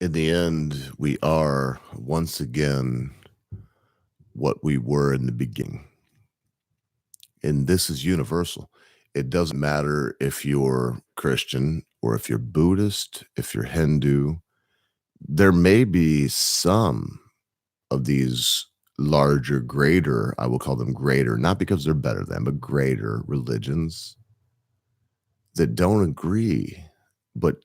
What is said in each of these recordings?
In the end, we are once again what we were in the beginning. And this is universal. It doesn't matter if you're Christian or if you're Buddhist, if you're Hindu. There may be some of these larger, greater, I will call them greater, not because they're better than, but greater religions that don't agree. But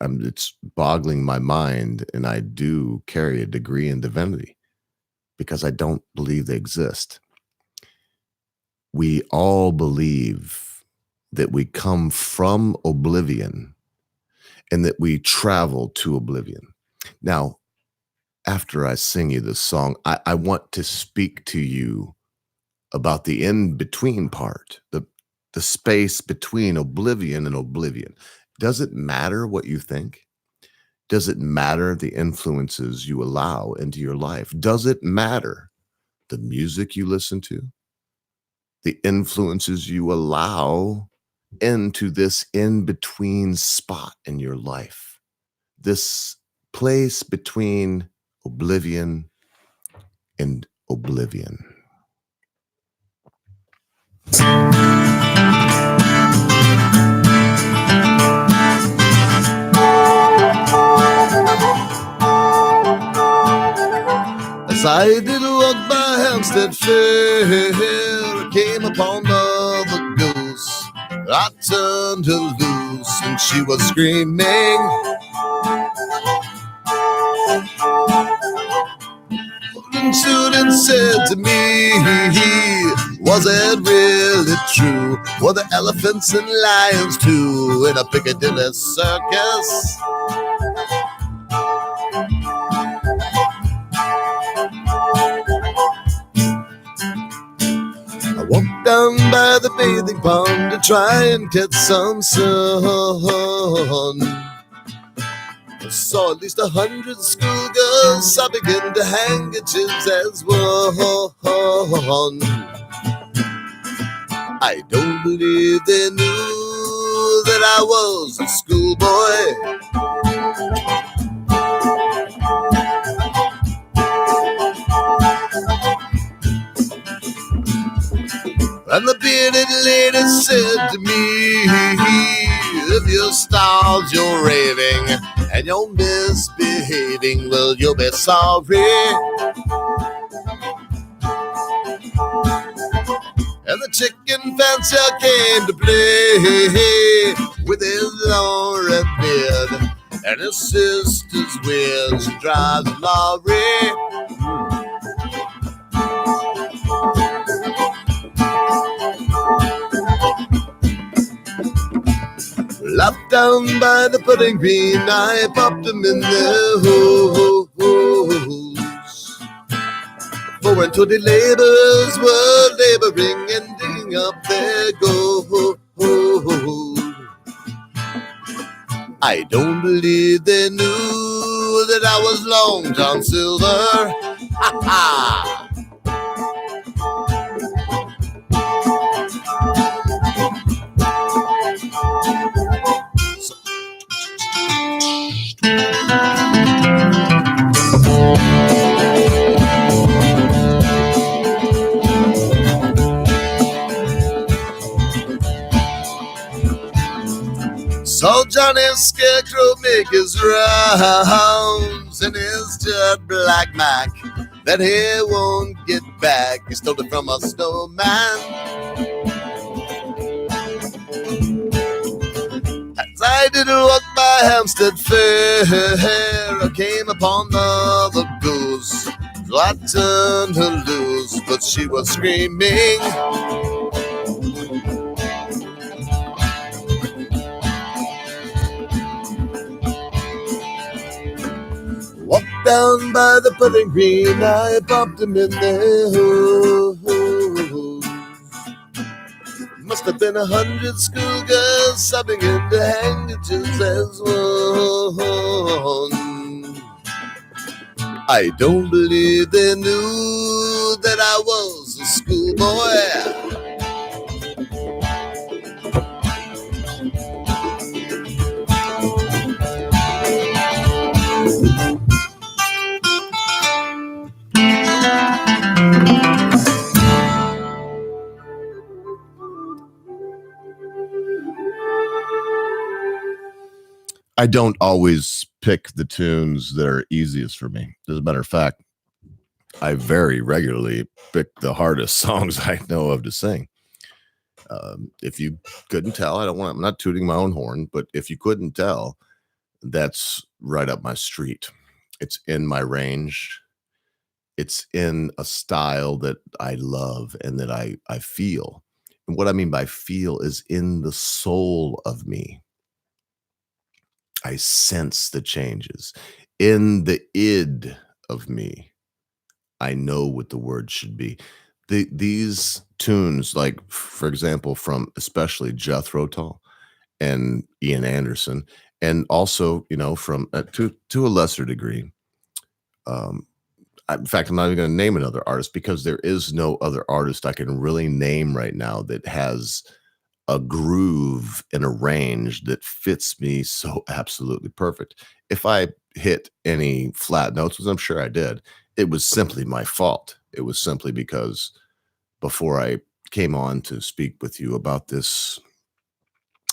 it's boggling my mind, and I do carry a degree in divinity because I don't believe they exist. We all believe that we come from oblivion and that we travel to oblivion. Now, after I sing you this song, I want to speak to you about the in-between part, the space between oblivion and oblivion. Does it matter what you think? Does it matter the influences you allow into your life? Does it matter the music you listen to? The influences you allow into this in-between spot in your life? This place between oblivion and oblivion. As I did walk by Hampstead Fair, I came upon Mother Goose. I turned her loose and she was screaming. And student said to me, was it really true? Were the elephants and lions too in a Piccadilly circus? I walked down by the bathing pond to try and get some sun. I saw at least 100 schoolgirls sobbing into handkerchiefs as one. I don't believe they knew that I was a schoolboy. And the bearded lady said to me, if you starved, you're raving, and you're misbehaving, well, you'll be sorry. And the chicken fancier came to play with his long red beard and his sister's weird. She drives a lorry. Up down by the pudding green, I popped them in their hose. For until the laborers were laboring and digging up their gold. I don't believe they knew that I was Long John Silver. Ha ha! So Johnny Scarecrow make his rounds in his jet black Mac that he won't get back. He stole it from a snowman. As I did walk by Hampstead Fair, I came upon Mother Goose. So I turned her loose, but she was screaming. Walked down by the pudding green, I popped them in their hose. Must have been 100 schoolgirls sobbing into handkerchiefs as one. I don't believe they knew that I was a schoolboy. I don't always pick the tunes that are easiest for me. As a matter of fact, I very regularly pick the hardest songs I know of to sing. If you couldn't tell, I'm not tooting my own horn, but if you couldn't tell, that's right up my street. It's in my range. It's in a style that I love and that I feel. And what I mean by feel is in the soul of me. I sense the changes. In the id of me, I know what the word should be. These tunes, like for example, from especially Jethro Tull and Ian Anderson, and also from to a lesser degree. Um, in fact, I'm not even going to name another artist because there is no other artist I can really name right now that has a groove and a range that fits me so absolutely perfect. If I hit any flat notes, which I'm sure I did, it was simply my fault. It was simply because before I came on to speak with you about this,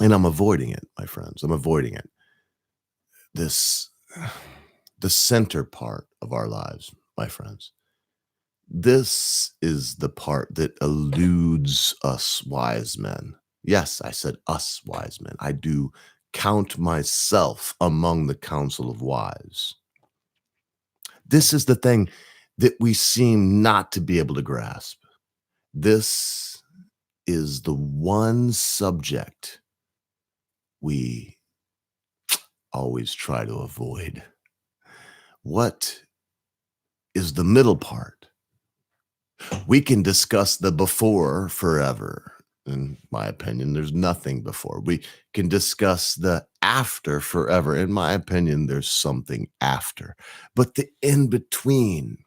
and I'm avoiding it, my friends, I'm avoiding it. This, the center part of our lives, my friends. This is the part that eludes us wise men. Yes, I said us wise men. I do count myself among the council of wise. This is the thing that we seem not to be able to grasp. This is the one subject we always try to avoid. What is the middle part? We can discuss the before forever. In my opinion, there's nothing before. We can discuss the after forever. In my opinion, there's something after. But the in between,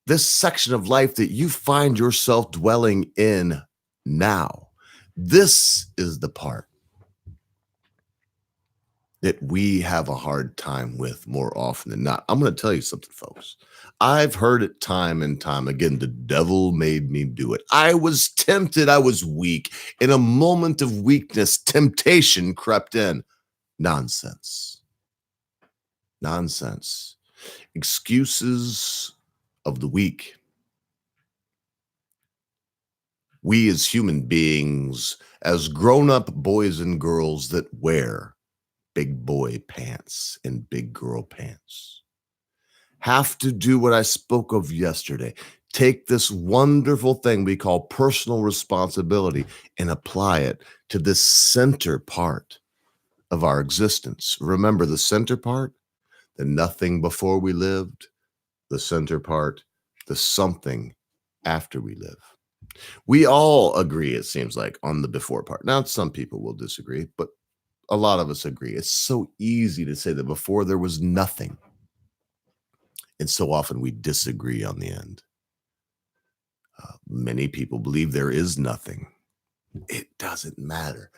this section of life that you find yourself dwelling in now, this is the part that we have a hard time with more often than not. I'm going to tell you something, folks. I've heard it time and time again. The devil made me do it. I was tempted. I was weak. In a moment of weakness, temptation crept in. Nonsense. Nonsense. Excuses of the weak. We as human beings, as grown-up boys and girls that wear big boy pants and big girl pants, have to do what I spoke of yesterday. Take this wonderful thing we call personal responsibility and apply it to this center part of our existence. Remember the center part, the nothing before we lived, the center part, the something after we live. We all agree, it seems like, on the before part. Now, some people will disagree, but a lot of us agree. It's so easy to say that before there was nothing. And so often we disagree on the end. Many people believe there is nothing. It doesn't matter.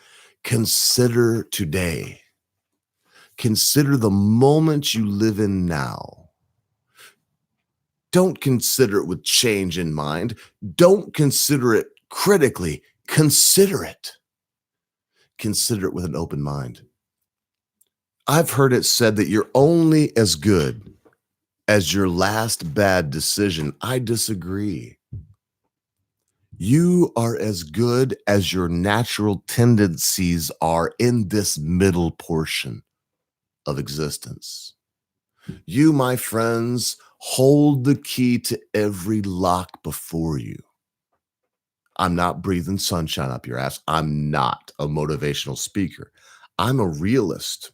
Consider today. Consider the moment you live in now. Don't consider it with change in mind. Don't consider it critically. Consider it. Consider it with an open mind. I've heard it said that you're only as good as your last bad decision. I disagree. You are as good as your natural tendencies are in this middle portion of existence. You, my friends, hold the key to every lock before you. I'm not breathing sunshine up your ass. I'm not a motivational speaker. I'm a realist.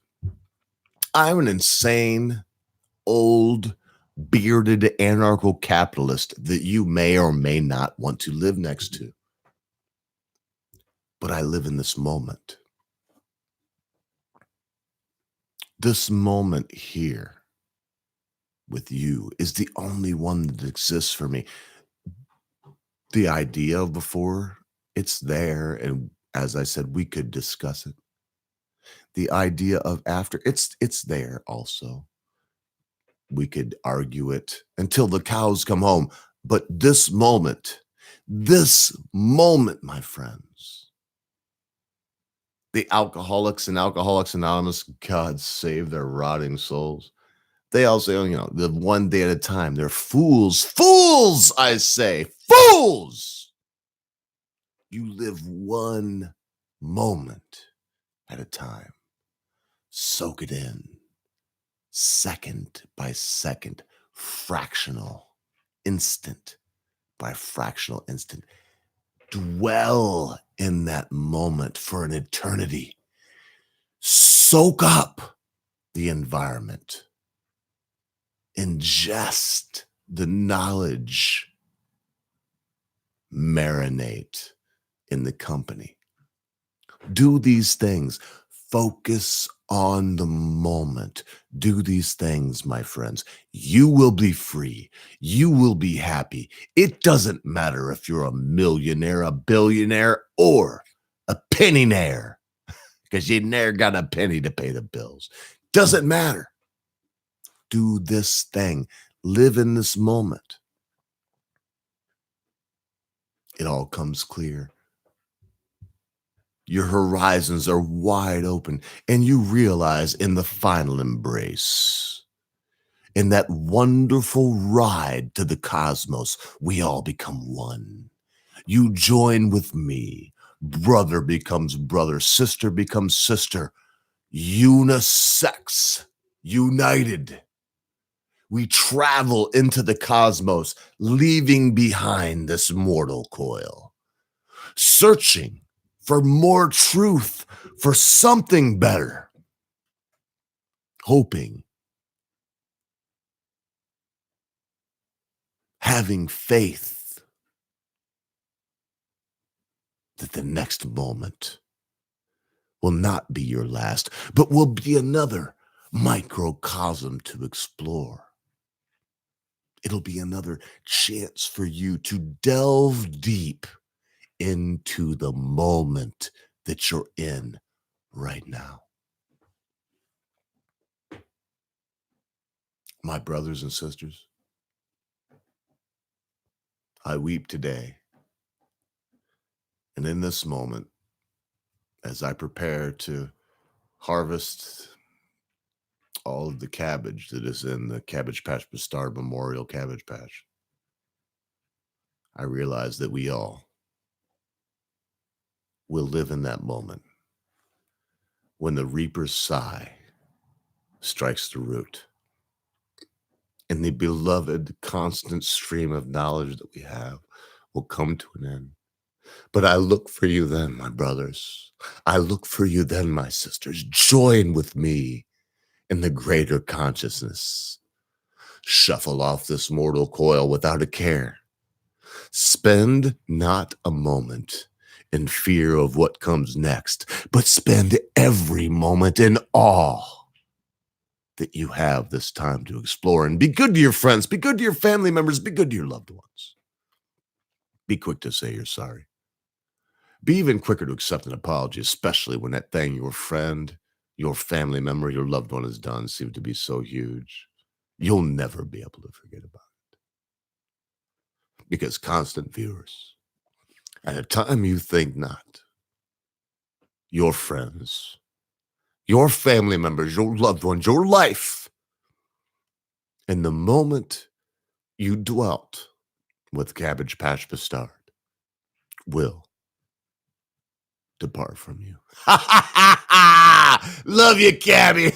I'm an insane, old, bearded anarcho capitalist that you may or may not want to live next to. But I live in this moment. This moment here with you is the only one that exists for me. The idea of before, it's there. And as I said, we could discuss it. The idea of after, it's there also. We could argue it until the cows come home. But this moment, my friends, The alcoholics and Alcoholics Anonymous, God save their rotting souls. They all say, live one day at a time. They're fools. Fools, I say. Fools! You live one moment at a time. Soak it in. Second by second. Fractional. Instant by fractional instant. Dwell in that moment for an eternity. Soak up the environment. Ingest the knowledge. Marinate in the company. Do these things. Focus on the moment. Do these things, my friends. You will be free. You will be happy. It doesn't matter if you're a millionaire, a billionaire, or a pennynaire, because you never got a penny to pay the bills. Doesn't matter. Do this thing. Live in this moment. It all comes clear. Your horizons are wide open, and you realize in the final embrace, in that wonderful ride to the cosmos, we all become one. You join with me. Brother becomes brother. Sister becomes sister. Unisex. United. We travel into the cosmos, leaving behind this mortal coil, searching for more truth, for something better, hoping, having faith that the next moment will not be your last, but will be another microcosm to explore. It'll be another chance for you to delve deep into the moment that you're in right now. My brothers and sisters, I weep today. And in this moment, as I prepare to harvest all of the cabbage that is in the Cabbage Patch Bastard Memorial Cabbage Patch, I realize that we all will live in that moment when the reaper's sigh strikes the root and the beloved constant stream of knowledge that we have will come to an end. But I look for you then, my brothers. I look for you then, my sisters. Join with me in the greater consciousness. Shuffle off this mortal coil without a care. Spend not a moment in fear of what comes next, but spend every moment in awe that you have this time to explore. And be good to your friends, be good to your family members, be good to your loved ones. Be quick to say you're sorry. Be even quicker to accept an apology, especially when that thing your friend, your family member, your loved one has done seems to be so huge. You'll never be able to forget about it. Because constant viewers, at a time you think not, your friends, your family members, your loved ones, your life, in the moment you dwelt with Cabbage Patch Bastard will depart from you. Love you, Cabby.